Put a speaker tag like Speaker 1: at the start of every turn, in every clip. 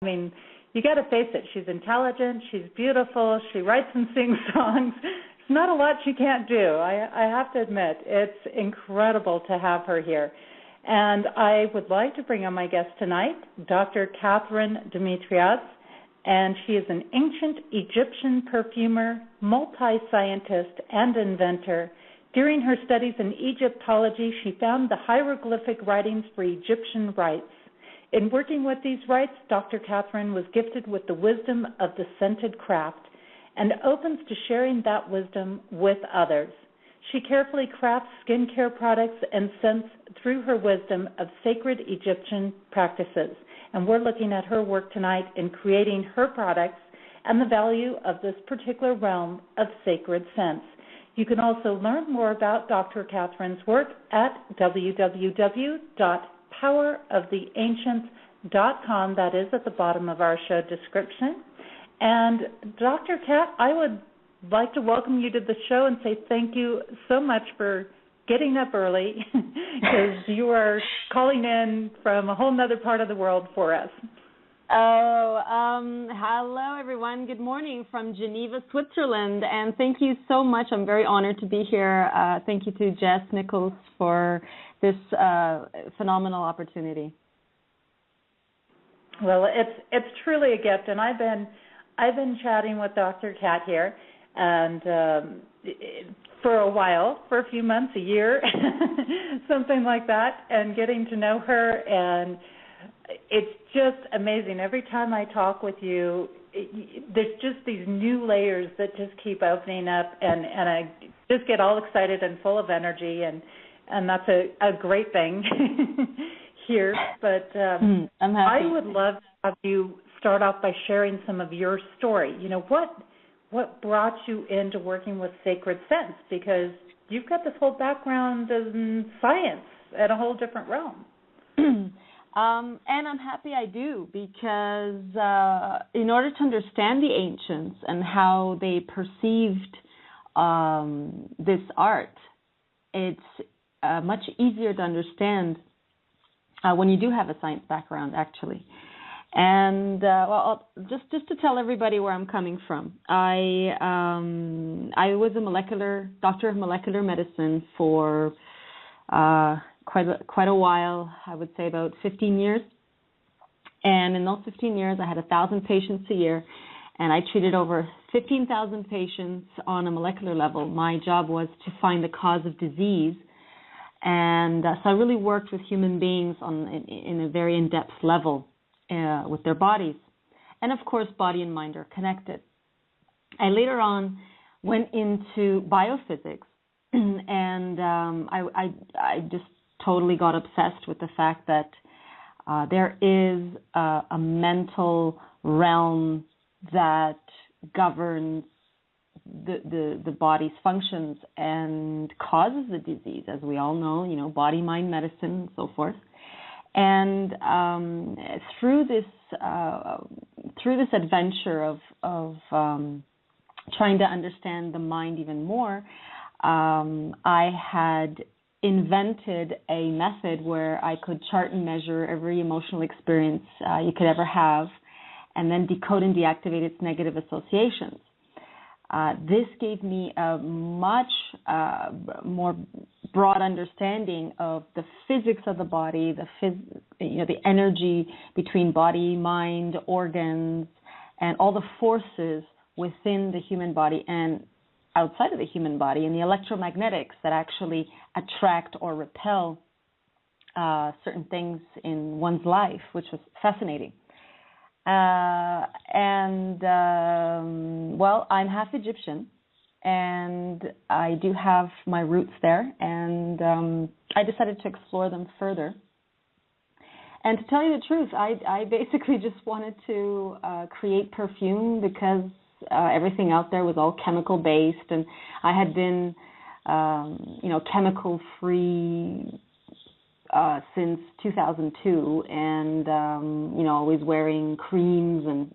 Speaker 1: I mean, you got to face it. She's intelligent. She's beautiful. She writes and sings songs. There's not a lot she can't do. I have to admit, it's incredible to have her here. And I would like to bring on my guest tonight, Dr. Catherine Demetriades, and she is an ancient Egyptian perfumer, multi-scientist, and inventor. During her studies in Egyptology, she found the hieroglyphic writings for Egyptian rites. In working with these rites, Dr. Catherine was gifted with the wisdom of the scented craft and opens to sharing that wisdom with others. She carefully crafts skincare products and scents through her wisdom of sacred Egyptian practices. And we're looking at her work tonight in creating her products and the value of this particular realm of sacred scents. You can also learn more about Dr. Catherine's work at www.poweroftheancients.com. That is at the bottom of our show description. And Dr. Cat, I would like to welcome you to the show and say thank you so much for getting up early because you are calling in from a whole other part of the world for us.
Speaker 2: Hello, everyone. Good morning from Geneva, Switzerland, and thank you so much. I'm very honored to be here. Thank you to Jess Nichols for this phenomenal opportunity.
Speaker 1: Well, it's truly a gift, and I've been chatting with Dr. Cat here, and for a while, for a few months, a year, something like that, and getting to know her, and it's just amazing. Every time I talk with you, there's just these new layers that just keep opening up, and I just get all excited and full of energy, and that's a great thing here. But
Speaker 2: I'm happy.
Speaker 1: I would love to have you start off by sharing some of your story. You know, what brought you into working with sacred scents? Because you've got this whole background in science at a whole different realm.
Speaker 2: And I'm happy I do, because in order to understand the ancients and how they perceived this art, it's much easier to understand when you do have a science background, actually. And just to tell everybody where I'm coming from, I was a doctor of molecular medicine for quite a while. I would say about 15 years. And in those 15 years, I had 1,000 patients a year, and I treated over 15,000 patients on a molecular level. My job was to find the cause of disease, and so I really worked with human beings in a very in-depth level. With their bodies. And of course, body and mind are connected. I later on went into biophysics, and I just totally got obsessed with the fact that there is a mental realm that governs the body's functions and causes the disease, as we all know, body, mind, medicine, and so forth. And through this adventure of trying to understand the mind even more, I had invented a method where I could chart and measure every emotional experience you could ever have, and then decode and deactivate its negative associations. This gave me a much more broad understanding of the physics of the body, the energy between body, mind, organs, and all the forces within the human body and outside of the human body, and the electromagnetics that actually attract or repel certain things in one's life, which was fascinating. Well, I'm half Egyptian, and I do have my roots there, and I decided to explore them further. And to tell you the truth, I basically just wanted to create perfume because everything out there was all chemical-based, and I had been, chemical-free since 2002, and always wearing creams and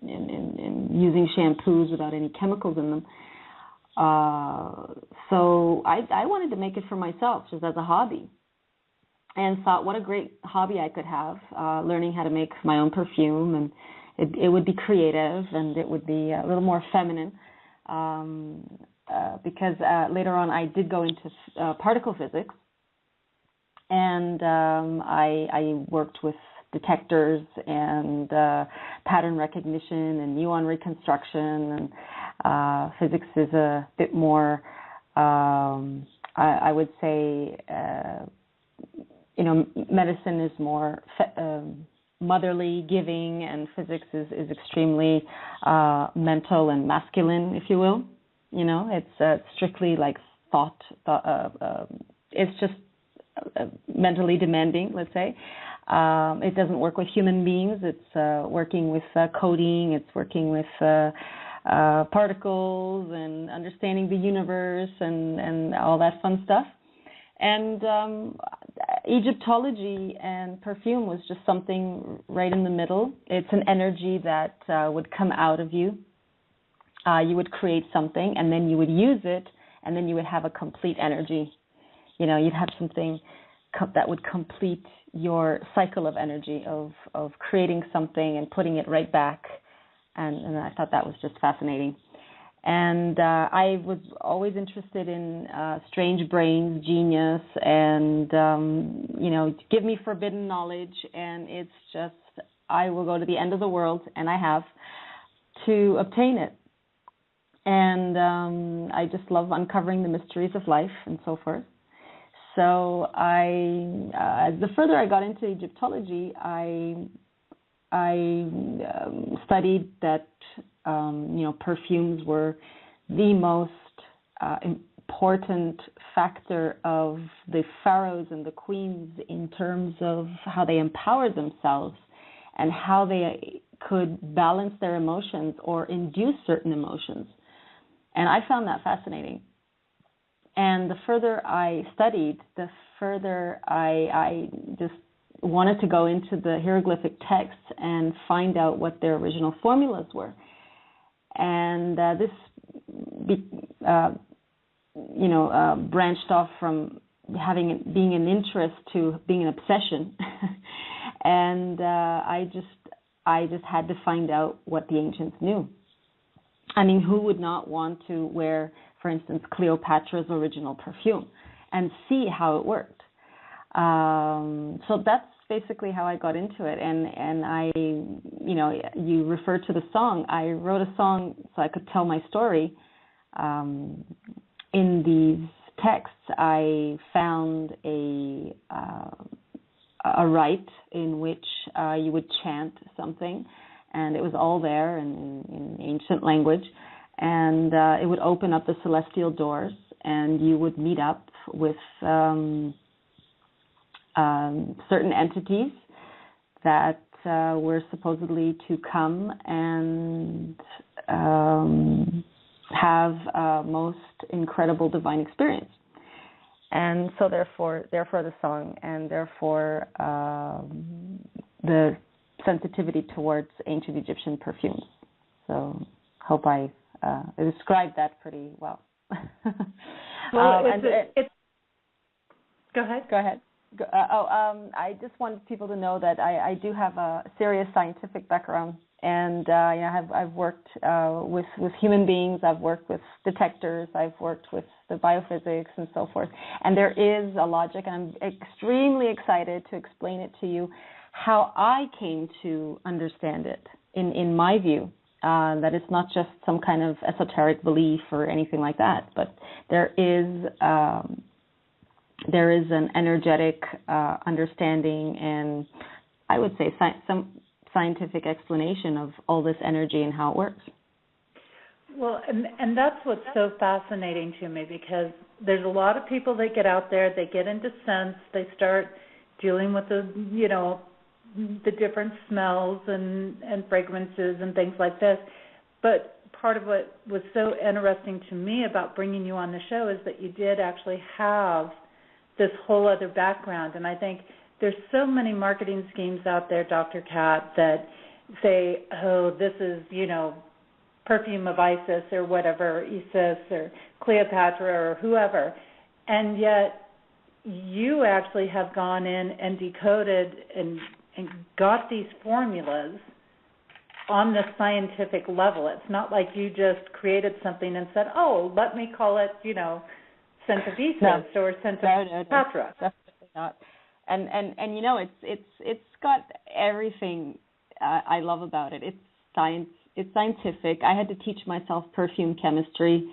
Speaker 2: using shampoos without any chemicals in them. So I wanted to make it for myself, just as a hobby, and thought what a great hobby I could have, learning how to make my own perfume and it would be creative, and it would be a little more feminine, because later on I did go into particle physics, and I worked with detectors and pattern recognition and muon reconstruction, and physics is a bit more, I would say, medicine is more motherly, giving, and physics is extremely mental and masculine, if you will. It's strictly like thought. It's just mentally demanding, let's say. It doesn't work with human beings. It's working with coding. It's working with particles and understanding the universe and all that fun stuff. And Egyptology and perfume was just something right in the middle. It's an energy that would come out of you. You would create something, and then you would use it, and then you would have a complete energy. You'd have something that would complete your cycle of energy of creating something and putting it right back. And I thought that was just fascinating. And I was always interested in strange brains, genius, and, give me forbidden knowledge. And it's just, I will go to the end of the world, and I have, to obtain it. And I just love uncovering the mysteries of life and so forth. So the further I got into Egyptology, I studied that perfumes were the most important factor of the pharaohs and the queens in terms of how they empowered themselves and how they could balance their emotions or induce certain emotions. And I found that fascinating. And the further I studied, the further I just wanted to go into the hieroglyphic texts and find out what their original formulas were. And this branched off from being an interest to being an obsession. And I just had to find out what the ancients knew. I mean, who would not want to wear, for instance, Cleopatra's original perfume and see how it worked? So that's basically how I got into it. And I, you referred to the song. I wrote a song so I could tell my story. In these texts, I found a rite in which you would chant something, and it was all there in ancient language, and it would open up the celestial doors, and you would meet up with certain entities that were supposedly to come and have a most incredible divine experience. And so therefore the song, and therefore the sensitivity towards ancient Egyptian perfumes. So hope I described that pretty well.
Speaker 1: Well, it's go ahead.
Speaker 2: Go ahead. I just wanted people to know that I do have a serious scientific background, and I've worked with human beings. I've worked with detectors. I've worked with the biophysics and so forth. And there is a logic, and I'm extremely excited to explain it to you how I came to understand it in my view. That it's not just some kind of esoteric belief or anything like that, but there is an energetic understanding, and I would say some scientific explanation of all this energy and how it works.
Speaker 1: Well, and that's what's so fascinating to me, because there's a lot of people that get out there, they get into scents, they start dealing with the different smells and fragrances and things like this. But part of what was so interesting to me about bringing you on the show is that you did actually have this whole other background. And I think there's so many marketing schemes out there, Dr. Kat, that say, oh, this is, perfume of Isis or whatever, Isis or Cleopatra or whoever. And yet you actually have gone in and decoded and got these formulas on the scientific level. It's not like you just created something and said, oh, let me call it, Centavisis or Catatrix.
Speaker 2: Definitely not. And it's got everything I love about it. It's science. It's scientific. I had to teach myself perfume chemistry.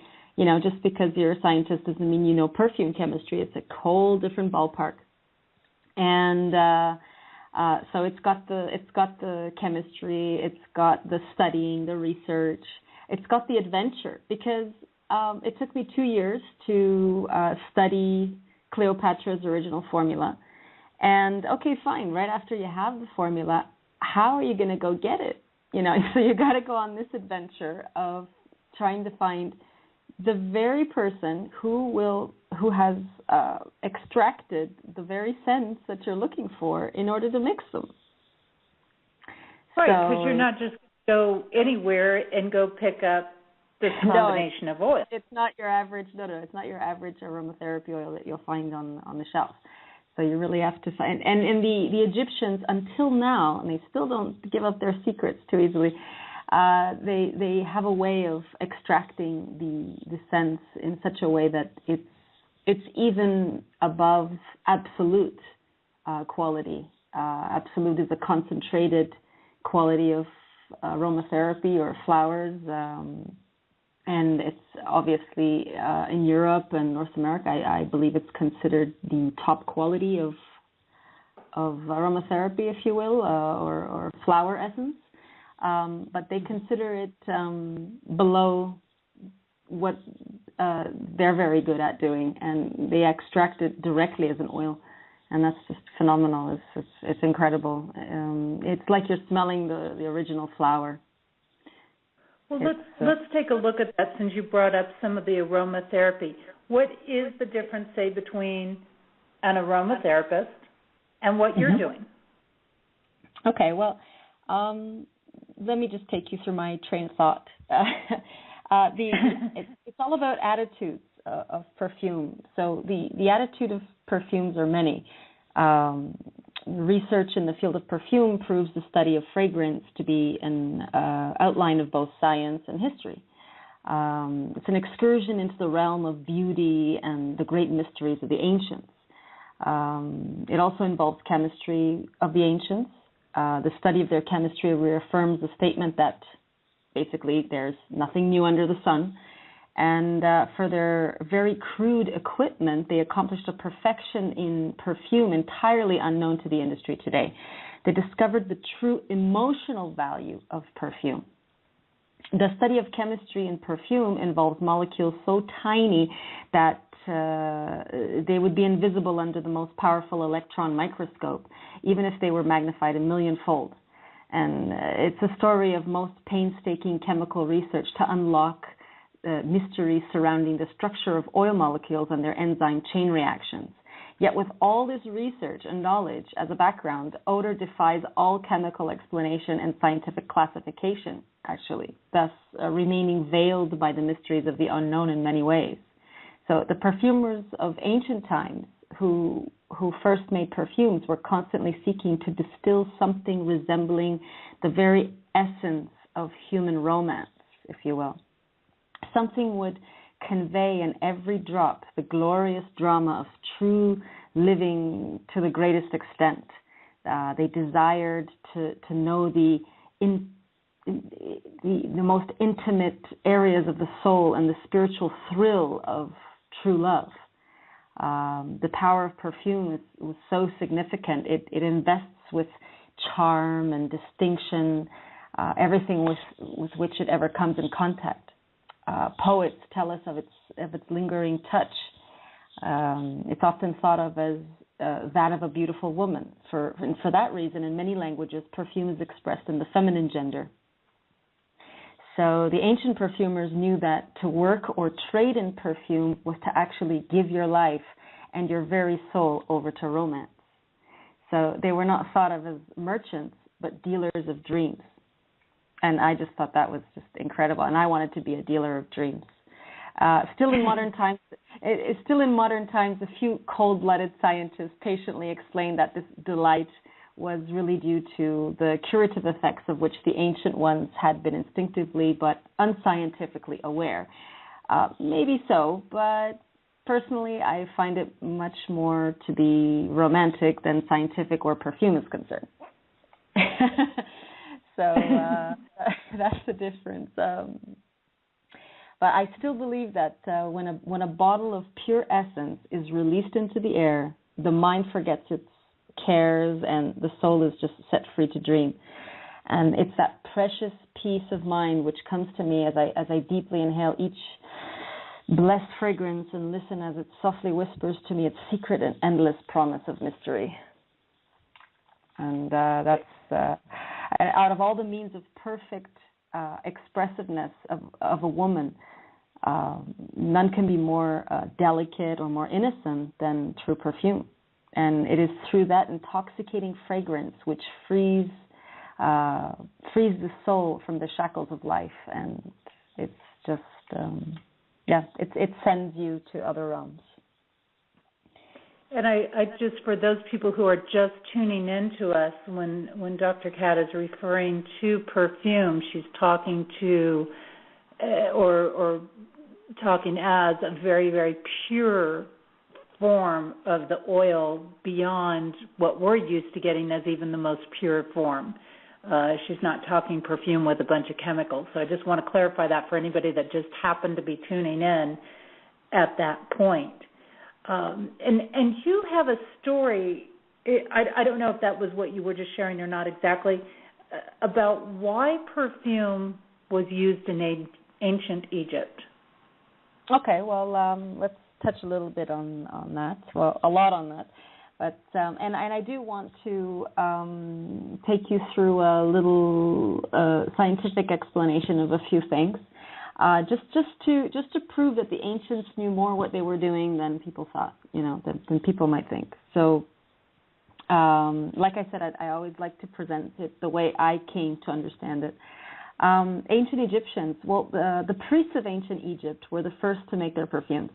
Speaker 2: Just because you're a scientist doesn't mean you know perfume chemistry. It's a whole different ballpark. And so it's got the chemistry. It's got the studying, the research. It's got the adventure, because it took me 2 years to study Cleopatra's original formula. And okay, fine. Right after you have the formula, how are you going to go get it? So you got to go on this adventure of trying to find the very person who has extracted the very scents that you're looking for in order to mix them.
Speaker 1: Right, because you're not just go anywhere and go pick up this combination of oil.
Speaker 2: It's not your average. It's not your average aromatherapy oil that you'll find on the shelf. So you really have to find. And the Egyptians, until now, and they still don't give up their secrets too easily. They have a way of extracting the scents in such a way that it's even above absolute quality. Absolute is a concentrated quality of aromatherapy or flowers, and it's obviously in Europe and North America. I believe it's considered the top quality of aromatherapy, if you will, or flower essence. But they consider it below what they're very good at doing, and they extract it directly as an oil, and that's just phenomenal. It's incredible. It's like you're smelling the original flower.
Speaker 1: Well, let's take a look at that, since you brought up some of the aromatherapy. What is the difference, say, between an aromatherapist and what you're doing?
Speaker 2: Okay, well, let me just take you through my train of thought. It's all about attitudes of perfume. So the attitude of perfumes are many. Research in the field of perfume proves the study of fragrance to be an outline of both science and history. It's an excursion into the realm of beauty and the great mysteries of the ancients. It also involves chemistry of the ancients. The study of their chemistry reaffirms the statement that basically there's nothing new under the sun. And for their very crude equipment, they accomplished a perfection in perfume entirely unknown to the industry today. They discovered the true emotional value of perfume. The study of chemistry in perfume involves molecules so tiny that they would be invisible under the most powerful electron microscope, even if they were magnified 1,000,000-fold. And it's a story of most painstaking chemical research to unlock mysteries surrounding the structure of oil molecules and their enzyme chain reactions. Yet with all this research and knowledge as a background, odor defies all chemical explanation and scientific classification, actually, thus remaining veiled by the mysteries of the unknown in many ways. So the perfumers of ancient times who first made perfumes were constantly seeking to distill something resembling the very essence of human romance, if you will. Something would convey in every drop the glorious drama of true living to the greatest extent. They desired to know the most intimate areas of the soul and the spiritual thrill of true love. The power of perfume was so significant. It invests with charm and distinction everything with which it ever comes in contact. Poets tell us of its lingering touch. It's often thought of as that of a beautiful woman. And for that reason, in many languages, perfume is expressed in the feminine gender. So the ancient perfumers knew that to work or trade in perfume was to actually give your life and your very soul over to romance. So they were not thought of as merchants, but dealers of dreams. And I just thought that was just incredible. And I wanted to be a dealer of dreams. Still in modern times, a few cold-blooded scientists patiently explain that this delight was really due to the curative effects of which the ancient ones had been instinctively but unscientifically aware. Maybe so, but personally I find it much more to be romantic than scientific or perfume is concerned. So that's the difference. But I still believe that when a bottle of pure essence is released into the air, the mind forgets its cares and the soul is just set free to dream. And it's that precious peace of mind which comes to me as I deeply inhale each blessed fragrance and listen as it softly whispers to me its secret and endless promise of mystery. And that's out of all the means of perfect expressiveness of a woman, none can be more delicate or more innocent than through perfume. And it is through that intoxicating fragrance which frees the soul from the shackles of life. And it's just, it sends you to other realms.
Speaker 1: And I just, for those people who are just tuning in to us, when Dr. Kat is referring to perfume, she's talking to, or talking as a very, very pure form of the oil beyond what we're used to getting as even the most pure form. She's not talking perfume with a bunch of chemicals. So I just want to clarify that for anybody that just happened to be tuning in at that point. And you have a story, I don't know if that was what you were just sharing or not exactly, about why perfume was used in ancient Egypt.
Speaker 2: Okay, well, let's touch a little bit on that, well, a lot on that. But and I do want to take you through a little scientific explanation of a few things. Just to prove that the ancients knew more what they were doing than people thought, than people might think. So, like I said, I always like to present it the way I came to understand it. Ancient Egyptians, the priests of ancient Egypt were the first to make their perfumes.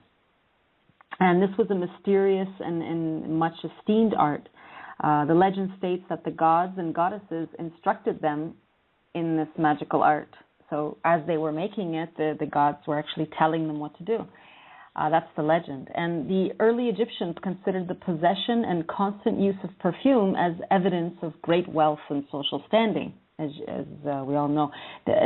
Speaker 2: And this was a mysterious and much esteemed art. The legend states that the gods and goddesses instructed them in this magical art. So as they were making it, the gods were actually telling them what to do. That's the legend. And the early Egyptians considered the possession and constant use of perfume as evidence of great wealth and social standing. As we all know,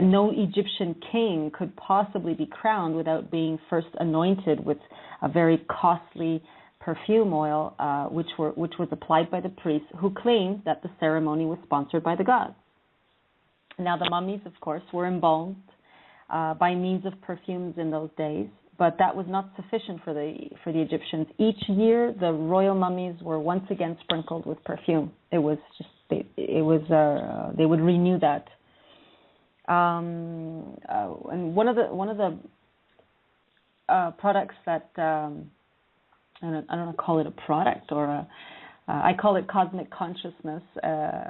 Speaker 2: no Egyptian king could possibly be crowned without being first anointed with a very costly perfume oil, which was applied by the priests, who claimed that the ceremony was sponsored by the gods. Now, the mummies, of course, were embalmed by means of perfumes in those days, but that was not sufficient for the Egyptians. Each year, the royal mummies were once again sprinkled with perfume. It was just they would renew that. And one of the products that I don't want to call it a product or I call it cosmic consciousness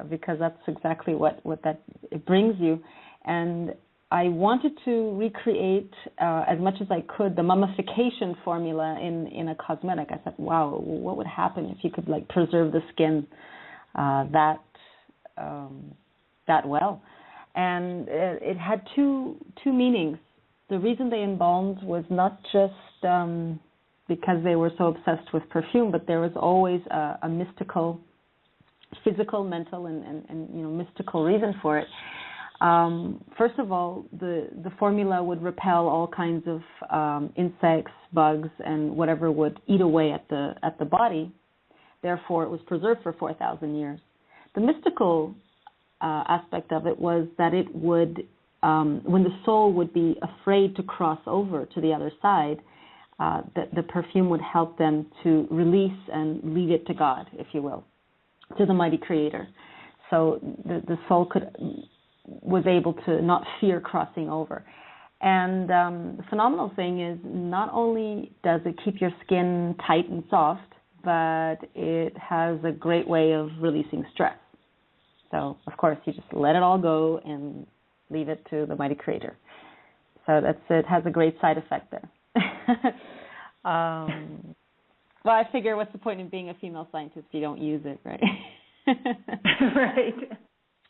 Speaker 2: because that's exactly what that it brings you. And I wanted to recreate as much as I could the mummification formula in a cosmetic. I thought, wow, what would happen if you could preserve the skin that well? And it had two meanings. The reason they embalmed was not just because they were so obsessed with perfume, but there was always a mystical, physical, mental, and mystical reason for it. First of all, the formula would repel all kinds of insects, bugs, and whatever would eat away at the body. Therefore, it was preserved for 4,000 years. The mystical aspect of it was that it would, when the soul would be afraid to cross over to the other side, that the perfume would help them to release and leave it to God, if you will, to the mighty Creator. So the soul was able to not fear crossing over. And the phenomenal thing is not only does it keep your skin tight and soft, but it has a great way of releasing stress. So, of course, you just let it all go and leave it to the mighty Creator. So it has a great side effect there. Well, I figure what's the point in being a female scientist if you don't use it, right?
Speaker 1: Right.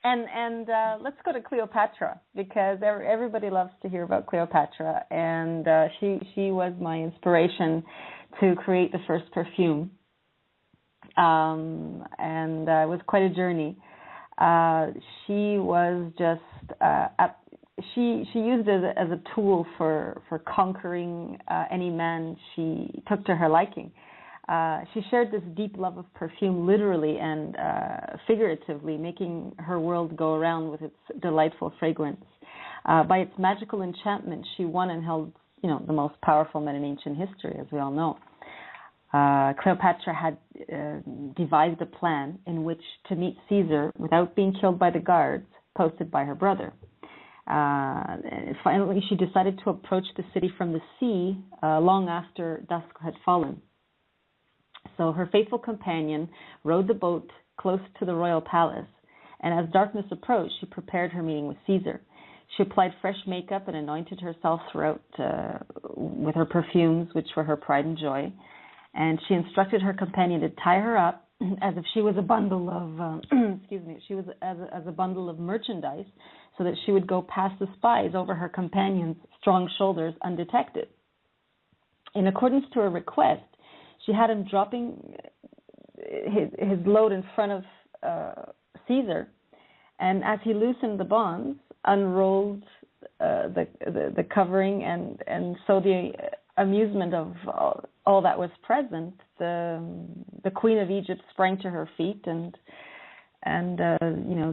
Speaker 2: And let's go to Cleopatra, because everybody loves to hear about Cleopatra, and she was my inspiration to create the first perfume, and it was quite a journey. She was just she used it as a tool for conquering any man she took to her liking. She shared this deep love of perfume, literally and figuratively, making her world go around with its delightful fragrance. By its magical enchantment, she won and held, the most powerful men in ancient history, as we all know. Cleopatra had devised a plan in which to meet Caesar without being killed by the guards posted by her brother. Finally, she decided to approach the city from the sea long after dusk had fallen. So her faithful companion rowed the boat close to the royal palace, and as darkness approached, she prepared her meeting with Caesar. She applied fresh makeup and anointed herself throughout with her perfumes, which were her pride and joy. And she instructed her companion to tie her up as if she was a bundle of, as a bundle of merchandise, so that she would go past the spies over her companion's strong shoulders undetected. In accordance to her request, she had him dropping his load in front of Caesar, and as he loosened the bonds, unrolled the covering, and so the amusement of all that was present, the Queen of Egypt sprang to her feet and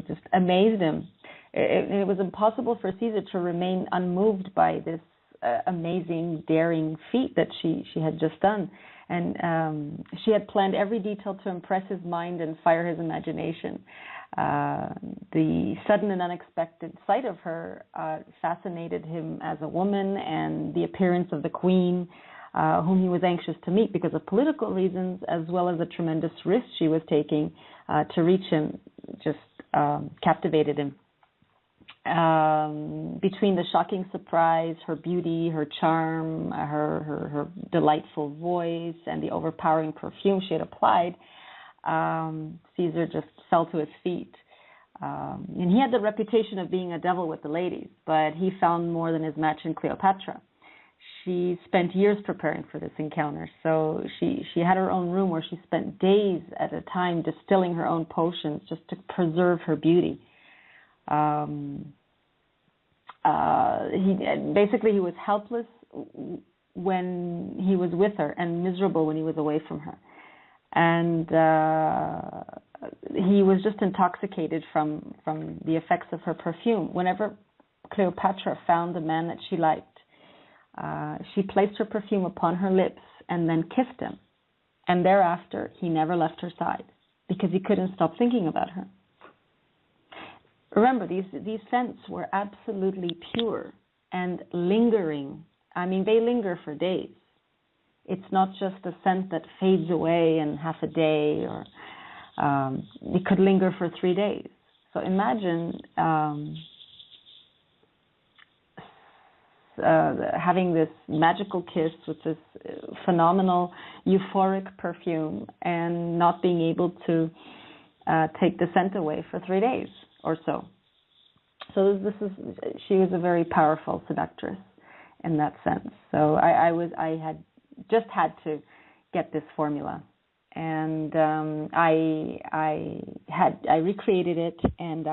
Speaker 2: just amazed him. It was impossible for Caesar to remain unmoved by this amazing, daring feat that she had just done. And she had planned every detail to impress his mind and fire his imagination. The sudden and unexpected sight of her fascinated him as a woman, and the appearance of the queen, whom he was anxious to meet because of political reasons, as well as the tremendous risk she was taking to reach him, just captivated him. Between the shocking surprise, her beauty, her charm, her delightful voice, and the overpowering perfume she had applied, Caesar just fell to his feet. And he had the reputation of being a devil with the ladies, but he found more than his match in Cleopatra. She spent years preparing for this encounter. So she had her own room where she spent days at a time distilling her own potions just to preserve her beauty. He was helpless when he was with her and miserable when he was away from her. And he was just intoxicated from the effects of her perfume. Whenever Cleopatra found a man that she liked, she placed her perfume upon her lips and then kissed him. And thereafter, he never left her side because he couldn't stop thinking about her. Remember, these scents were absolutely pure and lingering. I mean, they linger for days. It's not just a scent that fades away in half a day, or it could linger for 3 days. So imagine having this magical kiss with this phenomenal euphoric perfume and not being able to take the scent away for 3 days or so. So she was a very powerful seductress in that sense. So I had to get this formula, and I recreated it, and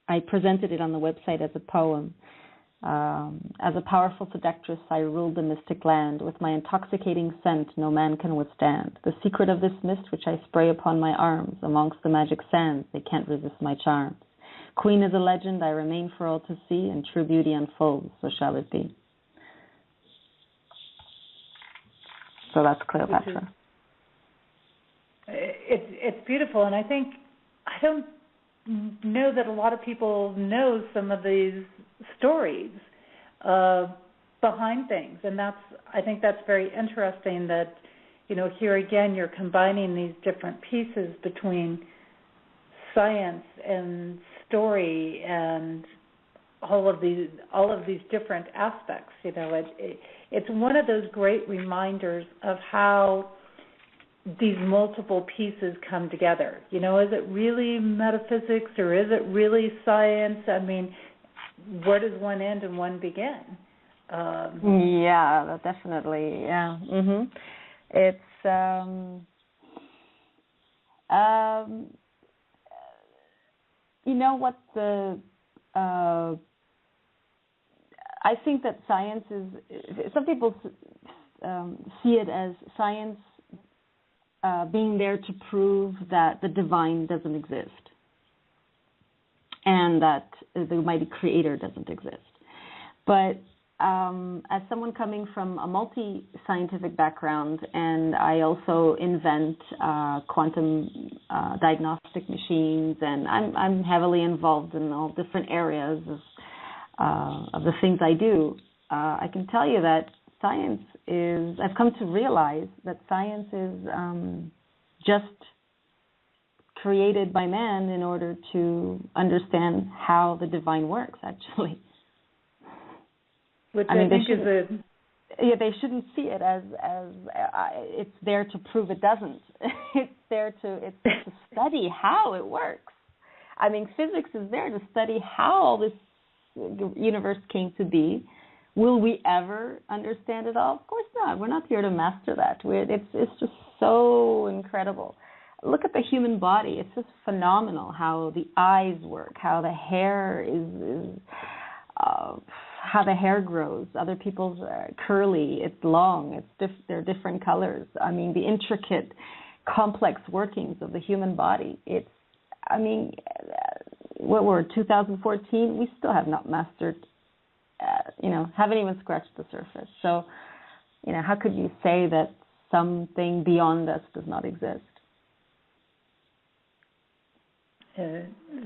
Speaker 2: I presented it on the website as a poem. As a powerful seductress, I ruled the mystic land. With my intoxicating scent, no man can withstand. The secret of this mist which I spray upon my arms, amongst the magic sands, they can't resist my charms. Queen as a legend, I remain for all to see, and true beauty unfolds, so shall it be. So that's Cleopatra.
Speaker 1: It's beautiful, and I don't know that a lot of people know some of these stories behind things, and I think that's very interesting that, here again you're combining these different pieces between science and story and all of these different aspects. It's one of those great reminders of how these multiple pieces come together. You know, is it really metaphysics or is it really science? I mean, where does one end and one begin?
Speaker 2: Yeah, definitely. Yeah. It's you know what I think that science is. Some people see it as science being there to prove that the divine doesn't exist and that the mighty creator doesn't exist. But as someone coming from a multi-scientific background, and I also invent quantum diagnostic machines, and I'm heavily involved in all different areas of the things I do, I can tell you that science is, I've come to realize that science is just created by man in order to understand how the divine works, actually.
Speaker 1: Which I think is a...
Speaker 2: Yeah, they shouldn't see it as it's there to prove it doesn't. It's there to study how it works. I mean, physics is there to study how this universe came to be. Will we ever understand it all? Of course not. We're not here to master that. It's just so incredible. Look at the human body. It's just phenomenal how the eyes work, how the hair how the hair grows. Other people's curly, it's long, they're different colors. I mean, the intricate, complex workings of the human body. What we're 2014, we still have not mastered, haven't even scratched the surface. So, how could you say that something beyond us does not exist?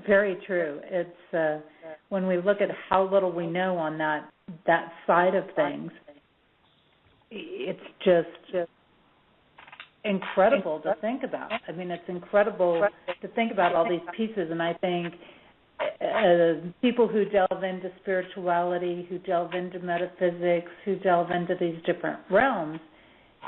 Speaker 1: Very true. It's when we look at how little we know on that side of things, it's just incredible to think about. I mean, it's incredible to think about all these pieces, and I think people who delve into spirituality, who delve into metaphysics, who delve into these different realms,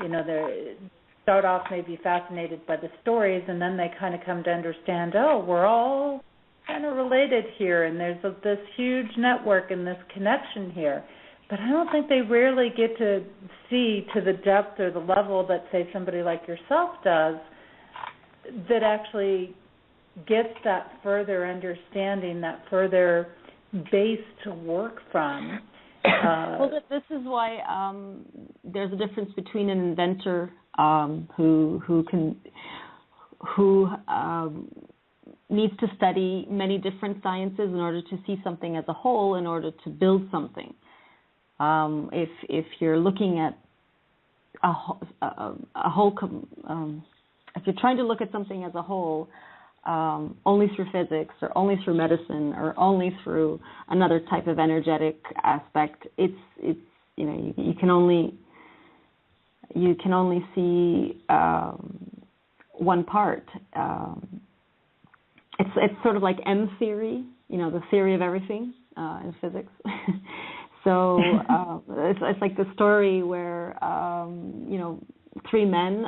Speaker 1: they start off maybe fascinated by the stories, and then they kind of come to understand, we're all kind of related here, and there's this huge network and this connection here. But I don't think they rarely get to see to the depth or the level that, say, somebody like yourself does, that actually gets that further understanding, that further base to work from.
Speaker 2: Well, this is why there's a difference between an inventor who needs to study many different sciences in order to see something as a whole, in order to build something. If you're looking at a whole, if you're trying to look at something as a whole, only through physics or only through medicine or only through another type of energetic aspect, it's you can only see one part. It's sort of like M theory, the theory of everything in physics. So it's like the story where three blind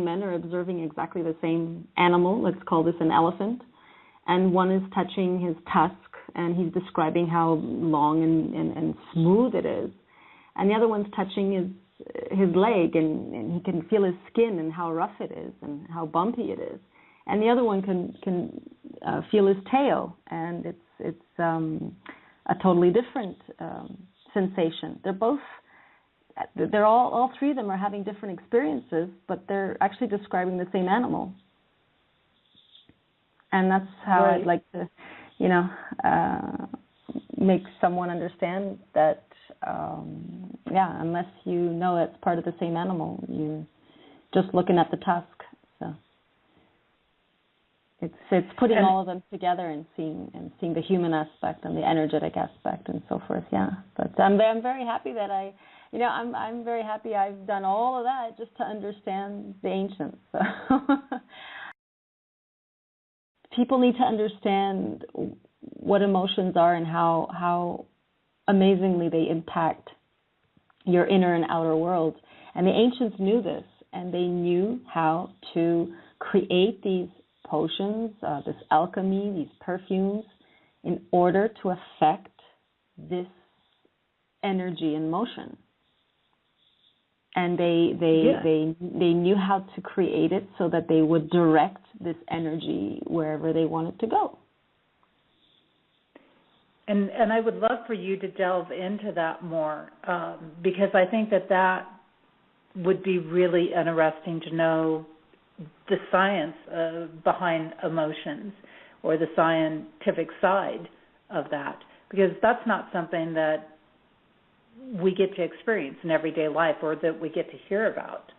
Speaker 2: men are observing exactly the same animal. Let's call this an elephant, and one is touching his tusk, and he's describing how long and smooth it is, and the other one's touching his leg, and he can feel his skin and how rough it is and how bumpy it is, and the other one can feel his tail, and it's a totally different sensation. They're all three of them are having different experiences, but they're actually describing the same animal. And that's how I'd like to, make someone understand that, unless you know it's part of the same animal, you're just looking at the tusk. So it's putting all of them together and seeing the human aspect and the energetic aspect and so forth. Yeah, but I'm very happy that I'm very happy I've done all of that just to understand the ancients. So. People need to understand what emotions are and how amazingly they impact your inner and outer world. And the ancients knew this, and they knew how to create these potions, this alchemy, these perfumes, in order to affect this energy in motion. And they knew how to create it so that they would direct this energy wherever they wanted to go.
Speaker 1: And I would love for you to delve into that more, because I think that would be really interesting to know the science behind emotions, or the scientific side of that, because that's not something that we get to experience in everyday life, or that we get to hear about.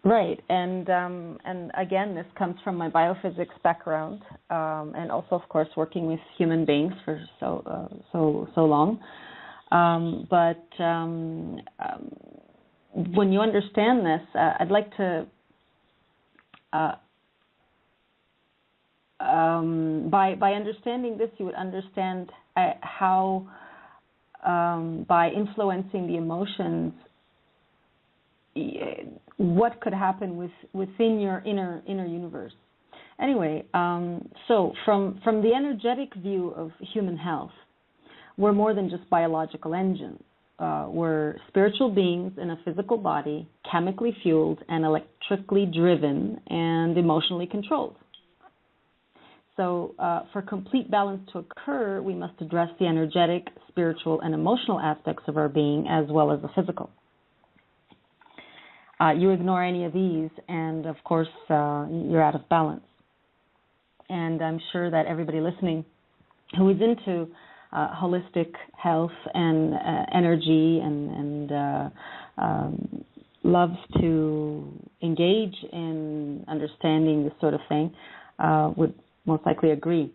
Speaker 2: Right, and again, this comes from my biophysics background, and also, of course, working with human beings for so long. But when you understand this, I'd like to, by understanding this, you would understand how, by influencing the emotions, what could happen within your inner universe. Anyway, so from the energetic view of human health, we're more than just biological engines. We're spiritual beings in a physical body, chemically fueled and electrically driven and emotionally controlled. So for complete balance to occur, we must address the energetic, spiritual, and emotional aspects of our being, as well as the physical. You ignore any of these, and of course, you're out of balance. And I'm sure that everybody listening who is into holistic health and energy and loves to engage in understanding this sort of thing would most likely agree.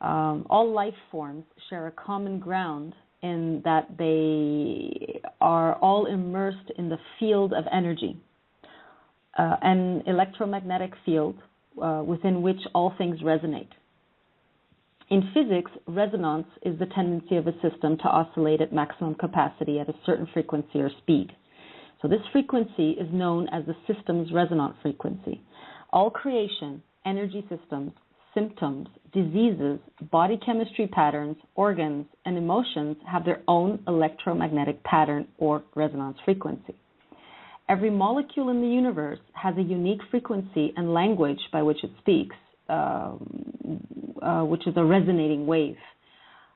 Speaker 2: All life forms share a common ground in that they are all immersed in the field of energy, an electromagnetic field within which all things resonate. In physics, resonance is the tendency of a system to oscillate at maximum capacity at a certain frequency or speed. So this frequency is known as the system's resonant frequency. All creation, energy systems, symptoms, diseases, body chemistry patterns, organs, and emotions have their own electromagnetic pattern or resonance frequency. Every molecule in the universe has a unique frequency and language by which it speaks, which is a resonating wave.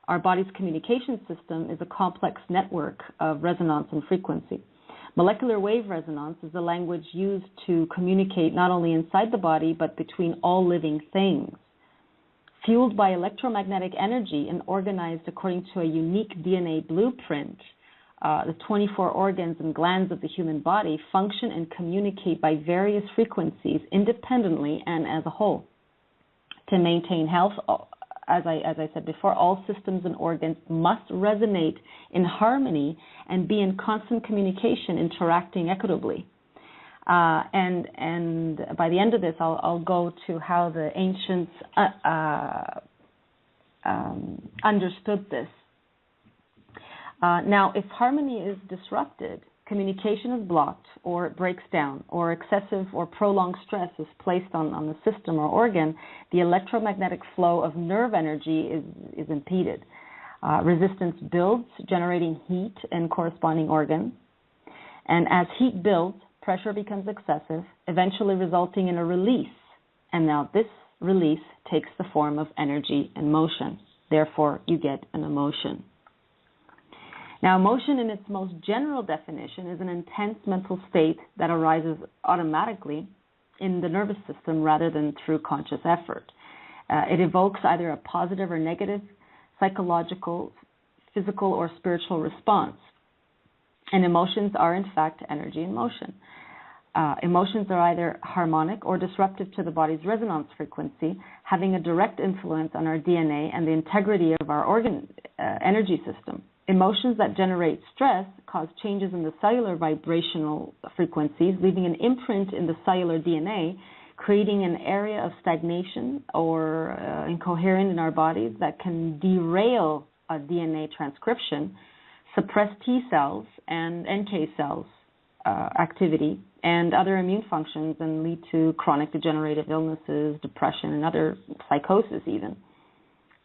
Speaker 2: Our body's communication system is a complex network of resonance and frequency. Molecular wave resonance is the language used to communicate not only inside the body, but between all living things. Fueled by electromagnetic energy and organized according to a unique DNA blueprint, the 24 organs and glands of the human body function and communicate by various frequencies independently and as a whole. To maintain health, as I said before, all systems and organs must resonate in harmony and be in constant communication, interacting equitably. And by the end of this, I'll go to how the ancients understood this. Now, if harmony is disrupted, communication is blocked or it breaks down, or excessive or prolonged stress is placed on the system or organ, the electromagnetic flow of nerve energy is impeded. Resistance builds, generating heat in corresponding organs. And as heat builds, pressure becomes excessive, eventually resulting in a release. And now this release takes the form of energy and motion. Therefore, you get an emotion. Now, emotion in its most general definition is an intense mental state that arises automatically in the nervous system rather than through conscious effort. It evokes either a positive or negative psychological, physical, or spiritual response. And emotions are, in fact, energy in motion. Emotions are either harmonic or disruptive to the body's resonance frequency, having a direct influence on our DNA and the integrity of our organ energy system. Emotions that generate stress cause changes in the cellular vibrational frequencies, leaving an imprint in the cellular DNA, creating an area of stagnation or incoherent in our bodies that can derail a DNA transcription, suppress T cells and NK cells, activity and other immune functions and lead to chronic degenerative illnesses, depression, and other psychosis even.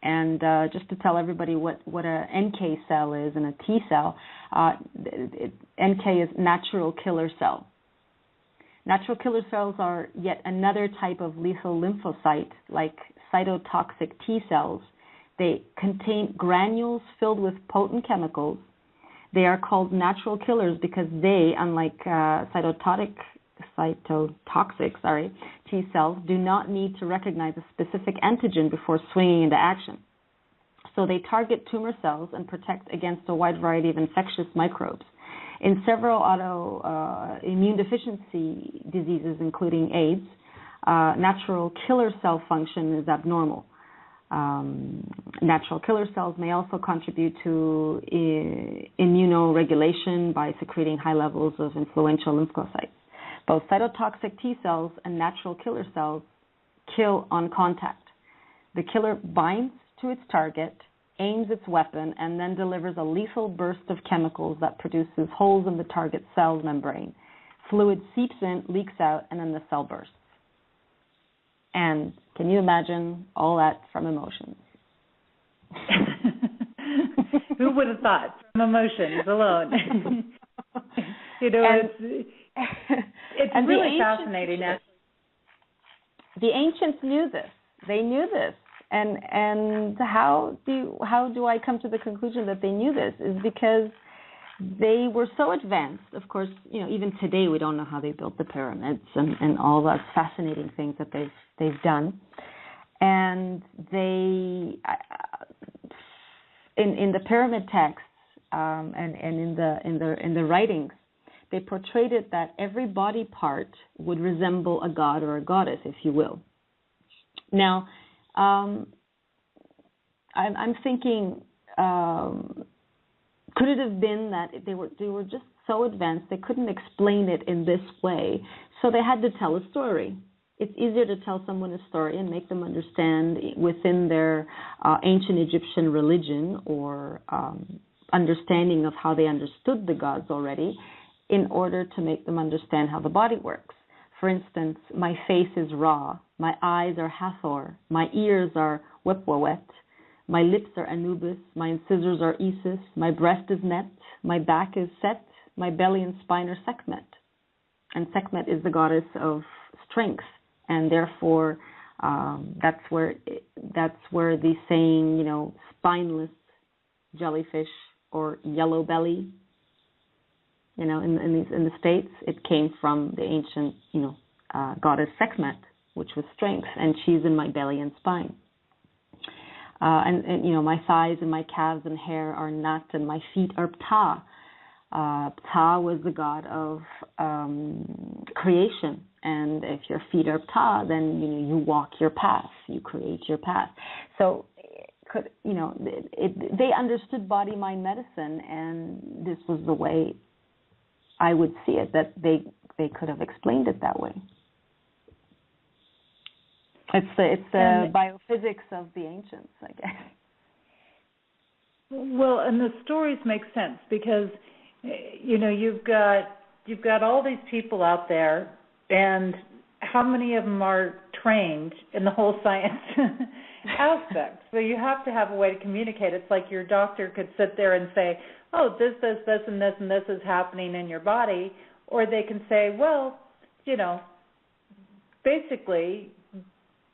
Speaker 2: And just to tell everybody what a NK cell is and a T cell, NK is natural killer cell. Natural killer cells are yet another type of lethal lymphocyte, like cytotoxic T cells. They contain granules filled with potent chemicals. They are called natural killers because they, unlike cytotoxic T cells, do not need to recognize a specific antigen before swinging into action. So they target tumor cells and protect against a wide variety of infectious microbes. In several autoimmune deficiency diseases, including AIDS, natural killer cell function is abnormal. Natural killer cells may also contribute to immunoregulation by secreting high levels of influential lymphocytes. Both cytotoxic T cells and natural killer cells kill on contact. The killer binds to its target, aims its weapon, and then delivers a lethal burst of chemicals that produces holes in the target cell membrane. Fluid seeps in, leaks out, and then the cell bursts. And can you imagine all that from emotions?
Speaker 1: Who would have thought? From emotions alone. It's really fascinating.
Speaker 2: The ancients knew this. They knew this. And how do I come to the conclusion that they knew this? Is because they were so advanced. Of course, even today we don't know how they built the pyramids and all those fascinating things that they've done. And they, in the pyramid texts and in the writings, they portrayed it that every body part would resemble a god or a goddess, if you will. Now, I'm thinking, could it have been that they were just so advanced they couldn't explain it in this way, so they had to tell a story. It's easier to tell someone a story and make them understand within their ancient Egyptian religion or understanding of how they understood the gods already, in order to make them understand how the body works. For instance, my face is Ra, my eyes are Hathor, my ears are Wepwawet, my lips are Anubis, my incisors are Isis, my breast is Net, my back is Set, my belly and spine are Sekhmet. And Sekhmet is the goddess of strength, and therefore that's where the saying, spineless jellyfish or yellow belly, in the States, it came from the ancient, goddess Sekhmet, which was strength, and she's in my belly and spine. And my thighs and my calves and hair are Nat, and my feet are Ptah. Ptah was the god of creation, and if your feet are Ptah, then you walk your path, you create your path. So, they understood body-mind medicine, and this was the way I would see it, that they could have explained it that way. It's the biophysics of the ancients, I guess.
Speaker 1: Well, and the stories make sense because you've got all these people out there, and how many of them are trained in the whole science aspect? So you have to have a way to communicate. It's like your doctor could sit there and say, oh, this, and this, and this is happening in your body. Or they can say, well, basically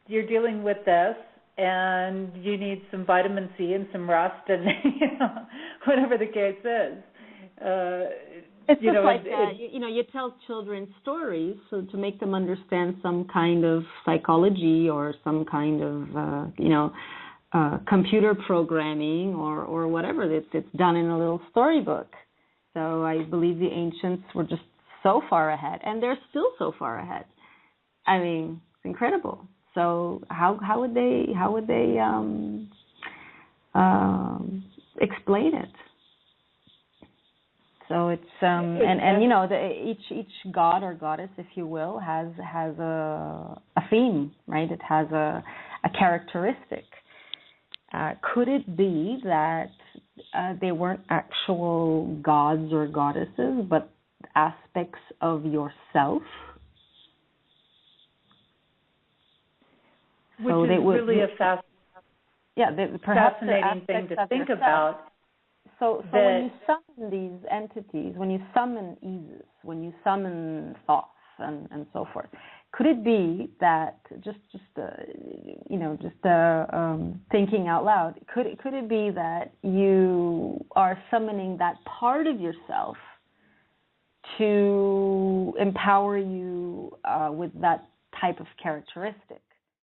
Speaker 1: you're dealing with this and you need some vitamin C and some rest and, whatever the case is.
Speaker 2: It's just like, you tell children stories so to make them understand some kind of psychology or some kind of, computer programming or whatever. It's done in a little storybook. So I believe the ancients were just so far ahead, and they're still so far ahead. I mean, it's incredible. So how would they explain it? So it's each god or goddess, if you will, has a theme, right? It has a characteristic. Could it be that they weren't actual gods or goddesses, but aspects of yourself.
Speaker 1: Which is really a fascinating thing to think about.
Speaker 2: So when you summon these entities, when you summon Isis, when you summon thoughts and so forth, could it be that thinking out loud? Could it be that you are summoning that part of yourself to empower you with that type of characteristic?